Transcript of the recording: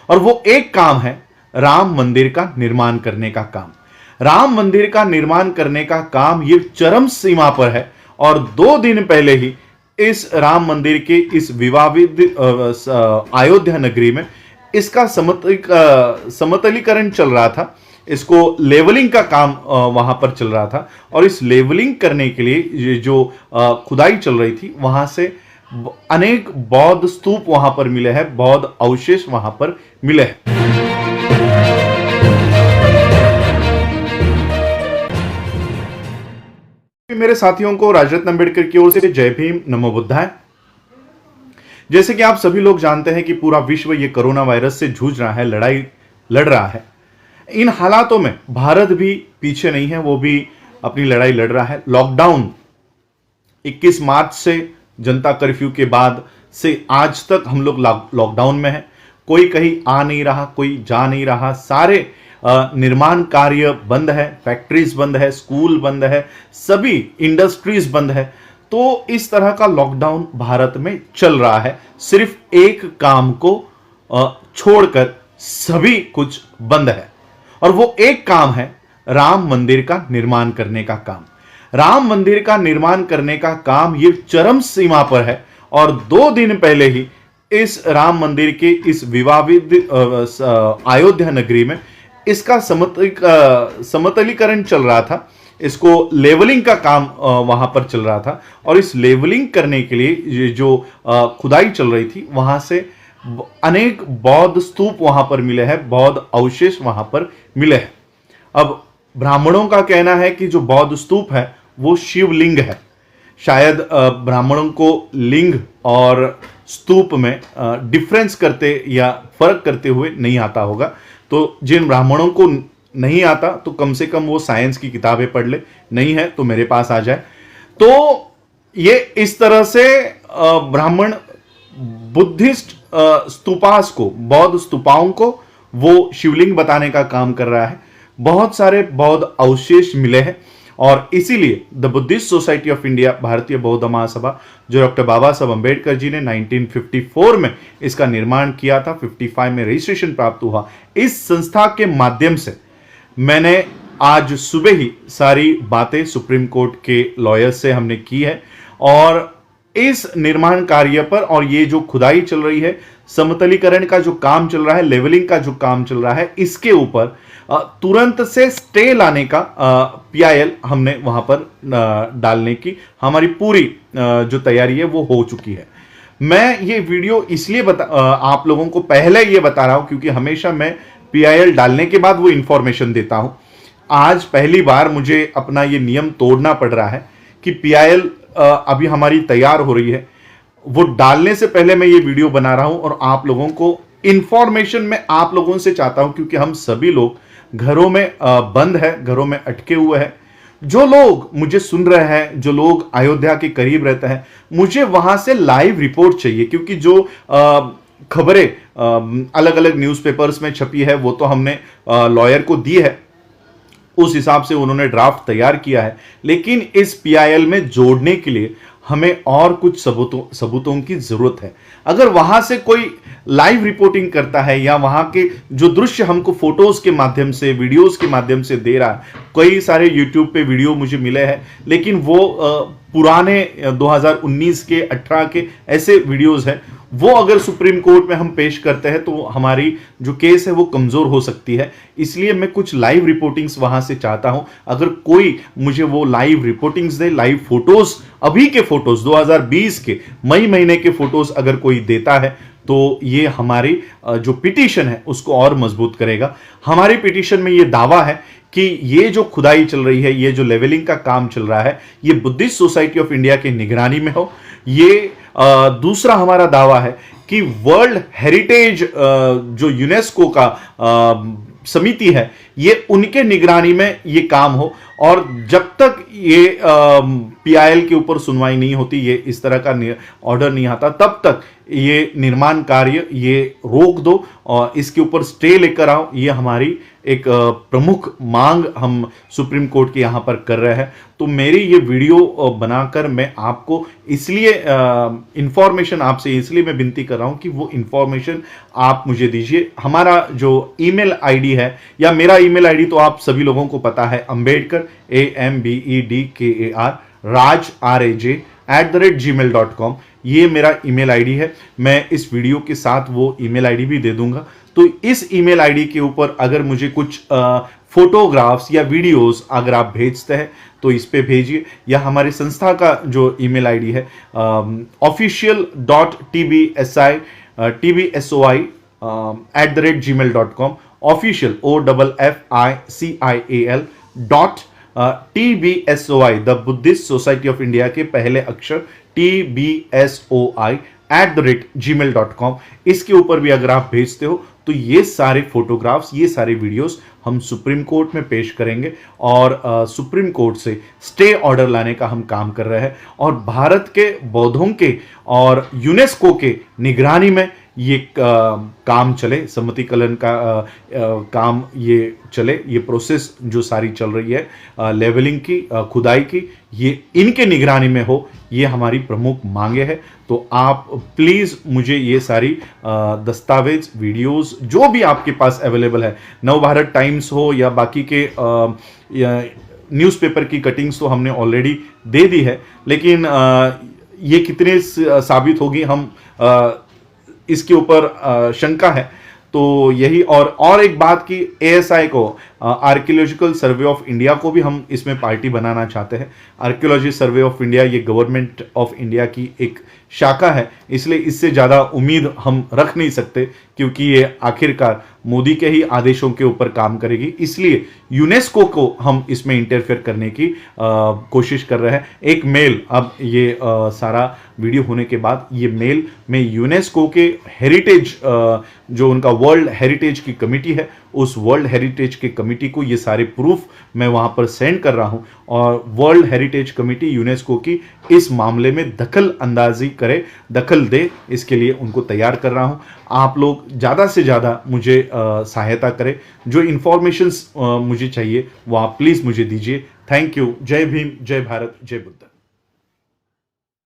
और वो एक काम है राम मंदिर का निर्माण करने का काम। राम मंदिर का निर्माण करने का काम ये चरम सीमा पर है और 2 दिन पहले ही इस राम मंदिर के इस विवादित अयोध्या नगरी में इसका समतलीकरण चल रहा था। इसको लेवलिंग का काम वहां पर चल रहा था और इस लेवलिंग करने के लिए ये जो खुदाई चल रही थी वहां से अनेक बौद्ध स्तूप वहां पर मिले हैं, बौद्ध अवशेष वहां पर मिले हैं। मेरे साथियों को राजरत्न अंबेडकर की ओर से जय भीम, नमो बुद्धाय। जैसे कि आप सभी लोग जानते हैं कि पूरा विश्व ये कोरोना वायरस से जूझ रहा है, लड़ाई लड़ रहा है। इन हालातों में भारत भी पीछे नहीं है, वो भी अपनी लड़ाई लड़ रहा है। लॉकडाउन 21 मार्च से जनता कर्फ्यू के बाद से आज तक हम लोग लॉकडाउन में हैं। कोई कहीं आ नहीं रहा, कोई जा नहीं रहा, सारे निर्माण कार्य बंद है, फैक्ट्रीज बंद है, स्कूल बंद है, सभी इंडस्ट्रीज बंद है। तो इस तरह का लॉकडाउन भारत में चल रहा है। सिर्फ एक काम को छोड़कर सभी कुछ बंद है और वो एक काम है राम मंदिर का निर्माण करने का काम। राम मंदिर का निर्माण करने का काम ये चरम सीमा पर है और 2 दिन पहले ही इस राम मंदिर के इस विवादित अयोध्या नगरी में इसका समतलीकरण चल रहा था। इसको लेवलिंग का काम वहां पर चल रहा था और इस लेवलिंग करने के लिए ये जो खुदाई चल रही थी वहां से अनेक बौद्ध स्तूप वहां पर मिले हैं, बौद्ध अवशेष वहां पर मिले हैं। अब ब्राह्मणों का कहना है कि जो बौद्ध स्तूप है वो शिवलिंग है। शायद ब्राह्मणों को लिंग और स्तूप में डिफरेंस करते या फर्क करते हुए नहीं आता होगा। तो जिन ब्राह्मणों को नहीं आता तो कम से कम वो साइंस की किताबें पढ़ ले, नहीं है तो मेरे पास आ जाए। तो ये इस तरह से ब्राह्मण बुद्धिस्ट स्तूपास को, बौद्ध स्तूपाओं को वो शिवलिंग बताने का काम कर रहा है। बहुत सारे बौद्ध अवशेष मिले हैं और इसीलिए the Buddhist society of India, भारतीय बौद्ध महासभा, जो डॉक्टर बाबा साहब अम्बेडकर जी ने 1954 में इसका निर्माण किया था, 55 में रजिस्ट्रेशन प्राप्त हुआ। इस संस्था के माध्यम से मैंने आज सुबह ही सारी बातें सुप्रीम कोर्ट के लॉयर से हमने की है और इस निर्माण कार्य पर और ये जो खुदाई चल रही है, समतलीकरण का जो काम चल रहा है, लेवलिंग का जो काम चल रहा है, इसके ऊपर तुरंत से स्टे लाने का PIL हमने वहां पर डालने की हमारी पूरी जो तैयारी है वो हो चुकी है। मैं ये वीडियो इसलिए आप लोगों को पहले ये बता रहा हूं क्योंकि हमेशा मैं PIL डालने के बाद वो इंफॉर्मेशन देता हूं। आज पहली बार मुझे अपना ये नियम तोड़ना पड़ रहा है कि PIL अभी हमारी तैयार हो रही है, वो डालने से पहले मैं ये वीडियो बना रहा हूं और आप लोगों को इंफॉर्मेशन मैं आप लोगों से चाहता हूं क्योंकि हम सभी लोग घरों में बंद है, घरों में अटके हुए हैं। जो लोग मुझे सुन रहे हैं, जो लोग अयोध्या के करीब रहते हैं, मुझे वहां से लाइव रिपोर्ट चाहिए क्योंकि जो खबरें अलग अलग न्यूज़पेपर्स में छपी है वो तो हमने लॉयर को दी है, उस हिसाब से उन्होंने ड्राफ्ट तैयार किया है। लेकिन इस PIL में जोड़ने के लिए हमें और कुछ सबूतों की जरूरत है। अगर वहां से कोई लाइव रिपोर्टिंग करता है या वहां के जो दृश्य हमको फोटोज के माध्यम से, वीडियोस के माध्यम से दे रहा है, कई सारे यूट्यूब पे वीडियो मुझे मिले हैं लेकिन वो पुराने 2019 के 18 के ऐसे वीडियोस हैं, वो अगर सुप्रीम कोर्ट में हम पेश करते हैं तो हमारी जो केस है वो कमजोर हो सकती है। इसलिए मैं कुछ लाइव रिपोर्टिंग्स वहां से चाहता हूं। अगर कोई मुझे वो लाइव रिपोर्टिंग्स दे, लाइव फोटोज, अभी के फोटोज 2020 के मई महीने के फोटोज अगर कोई देता है तो ये हमारी जो पिटीशन है उसको और मजबूत करेगा। हमारी पिटीशन में ये दावा है कि ये जो खुदाई चल रही है, ये जो लेवलिंग का काम चल रहा है, ये बुद्धिस्ट सोसाइटी ऑफ इंडिया की निगरानी में हो। ये दूसरा हमारा दावा है कि वर्ल्ड हेरिटेज जो यूनेस्को का समिति है, ये उनके निगरानी में ये काम हो और जब तक ये पीआईएल के ऊपर सुनवाई नहीं होती, ये इस तरह का ऑर्डर नहीं आता, तब तक ये निर्माण कार्य ये रोक दो और इसके ऊपर स्टे लेकर आओ। ये हमारी एक प्रमुख मांग हम सुप्रीम कोर्ट के यहाँ पर कर रहे हैं। तो मेरी ये वीडियो बनाकर मैं आपको इसलिए इंफॉर्मेशन आपसे इसलिए मैं विनती कर रहा हूँ कि वो इंफॉर्मेशन आप मुझे दीजिए। हमारा जो ईमेल आईडी है, या मेरा ईमेल आईडी तो आप सभी लोगों को पता है, अंबेडकर AMBEDKAR राज RAJ@gmail.com, ये मेरा ईमेल आईडी है। मैं इस वीडियो के साथ वो ईमेल आईडी भी दे दूंगा। तो इस ईमेल आईडी के ऊपर अगर मुझे कुछ फोटोग्राफ्स या वीडियोस अगर आप भेजते हैं तो इस पे भेजिए, या हमारी संस्था का जो ईमेल आईडी है official.tbsoi@gmail.com, official OFFICIAL .TBSOI the Buddhist society of India के पहले अक्षर TBSOI@gmail.com, इसके ऊपर भी अगर आप भेजते हो तो ये सारे फोटोग्राफ्स, ये सारे वीडियोस हम सुप्रीम कोर्ट में पेश करेंगे और सुप्रीम कोर्ट से स्टे ऑर्डर लाने का हम काम कर रहे हैं। और भारत के बौद्धों के और यूनेस्को के निगरानी में ये काम चले, सम्मतिकलन का काम ये चले, ये प्रोसेस जो सारी चल रही है लेवलिंग की, खुदाई की, ये इनके निगरानी में हो, ये हमारी प्रमुख मांगे हैं। तो आप प्लीज़ मुझे ये सारी दस्तावेज, वीडियोस जो भी आपके पास अवेलेबल है, नवभारत टाइम्स हो या बाकी के न्यूज़पेपर की कटिंग्स तो हमने ऑलरेडी दे दी है, लेकिन ये कितने साबित होगी हम इसके ऊपर शंका है। तो यही, और एक बात की ASI को, आर्कियोलॉजिकल सर्वे ऑफ इंडिया को भी हम इसमें पार्टी बनाना चाहते हैं। आर्कियोलॉजी सर्वे ऑफ इंडिया ये गवर्नमेंट ऑफ इंडिया की एक शाखा है, इसलिए इससे ज़्यादा उम्मीद हम रख नहीं सकते, क्योंकि ये आखिरकार मोदी के ही आदेशों के ऊपर काम करेगी। इसलिए यूनेस्को को हम इसमें इंटरफेयर करने की कोशिश कर रहे हैं। एक मेल, अब ये सारा वीडियो होने के बाद ये मेल में यूनेस्को के हेरिटेज, जो उनका वर्ल्ड हेरिटेज की कमिटी है, उस वर्ल्ड हेरिटेज की कमिटी को ये सारे प्रूफ मैं वहां पर सेंड कर रहा हूं, और वर्ल्ड हेरिटेज कमिटी यूनेस्को की इस मामले में दखल अंदाजी करे, दखल दे, इसके लिए उनको तैयार कर रहा हूं। आप लोग ज़्यादा से ज़्यादा मुझे सहायता करें। जो इंफॉर्मेशंस मुझे चाहिए वो आप प्लीज़ मुझे दीजिए। Thank you. जय भीम, जय भारत, जय बुद्ध।